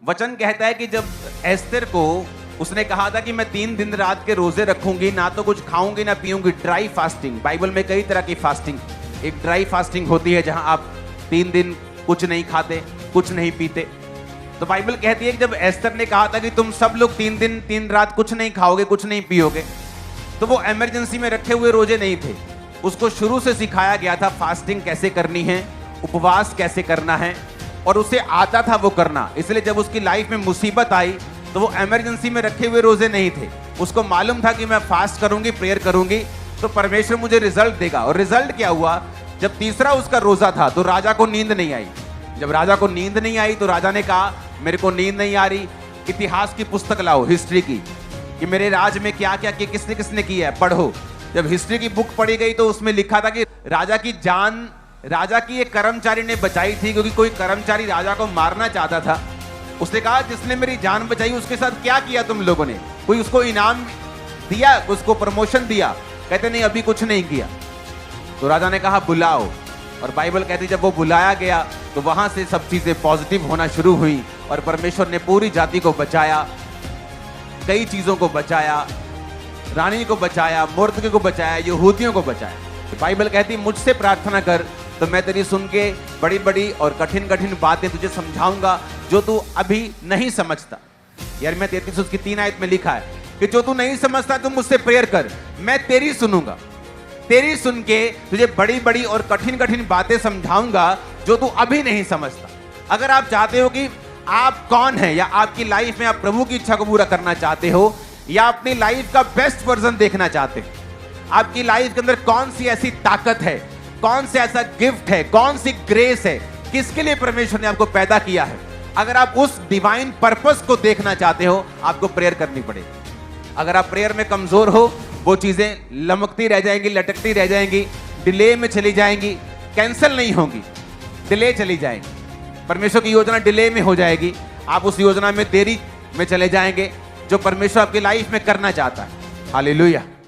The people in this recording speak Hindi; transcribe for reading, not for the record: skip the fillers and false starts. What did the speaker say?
वचन कहता है कि जब एस्तर को उसने कहा था कि मैं 3 दिन रात के रोजे रखूंगी, ना तो कुछ खाऊंगी ना पीऊंगी, ड्राई फास्टिंग। बाइबल में कई तरह की फास्टिंग, एक ड्राई फास्टिंग होती है जहां आप 3 दिन कुछ नहीं खाते, कुछ नहीं पीते। तो बाइबल कहती है कि जब एस्तर ने कहा था कि तुम सब लोग 3 दिन 3 रात कुछ नहीं खाओगे, कुछ नहीं पियोगे, तो वो इमरजेंसी में रखे हुए रोजे नहीं थे। उसको शुरू से सिखाया गया था फास्टिंग कैसे करनी है, उपवास कैसे करना है, और उसे आता था वो करना। इसलिए जब उसकी लाइफ में मुसीबत आई तो वो इमरजेंसी में रखे हुए रोजे नहीं थे। उसको मालूम था कि मैं फास्ट करूंगी, प्रेयर करूंगी तो परमेश्वर मुझे रिजल्ट देगा। और रिजल्ट क्या हुआ, जब तीसरा उसका रोजा था तो राजा को नींद नहीं आई। जब राजा को नींद नहीं आई तो राजा ने कहा मेरे को नींद नहीं आ रही, इतिहास की पुस्तक लाओ, हिस्ट्री की, कि मेरे राज में क्या क्या किया, किसने किसने किया है, पढ़ो। जब हिस्ट्री की बुक पढ़ी गई तो उसमें लिखा था कि राजा की जान राजा की एक कर्मचारी ने बचाई थी, क्योंकि कोई कर्मचारी राजा को मारना चाहता था। उसने कहा जिसने मेरी जान बचाई उसके साथ क्या किया तुम लोगों ने, कोई उसको इनाम दिया, उसको प्रमोशन दिया? कहते नहीं, अभी कुछ नहीं किया। तो राजा ने कहा बुलाओ, और बाइबल कहती जब वो बुलाया गया तो वहां से सब चीजें पॉजिटिव होना शुरू हुई और परमेश्वर ने पूरी जाति को बचाया, कई चीजों को बचाया, रानी को बचाया, मुर्दके को बचाया, यहूदियों को बचाया। बाइबल कहती मुझसे प्रार्थना कर तो मैं तेरी सुन के बड़ी बड़ी और कठिन कठिन बातें तुझे समझाऊंगा जो तू अभी नहीं समझता। यिर्मयाह 33 उसकी 3 आयत में लिखा है कि जो तू नहीं समझता तुम मुझसे प्रेयर कर, मैं तेरी सुनूंगा, तेरी सुन के तुझे बड़ी बड़ी और कठिन कठिन बातें समझाऊंगा जो तू अभी नहीं समझता। अगर आप चाहते हो कि आप कौन है, या आपकी लाइफ में आप प्रभु की इच्छा को पूरा करना चाहते हो, या अपनी लाइफ का बेस्ट वर्जन देखना चाहते हो, आपकी लाइफ के अंदर कौन सी ऐसी ताकत है, कौन सा ऐसा गिफ्ट है, कौन सी ग्रेस है, किसके लिए परमेश्वर ने आपको पैदा किया है, अगर आप उस डिवाइन पर्पस को देखना चाहते हो, आपको प्रेयर करनी पड़ेगी। अगर आप प्रेयर में कमजोर हो, वो चीजें लमकती रह जाएंगी, लटकती रह जाएंगी, डिले में चली जाएंगी, कैंसिल नहीं होंगी, डिले चली जाएंगी। परमेश्वर की योजना डिले में हो जाएगी, आप उस योजना में देरी में चले जाएंगे जो परमेश्वर आपकी लाइफ में करना चाहता है। हालेलुया।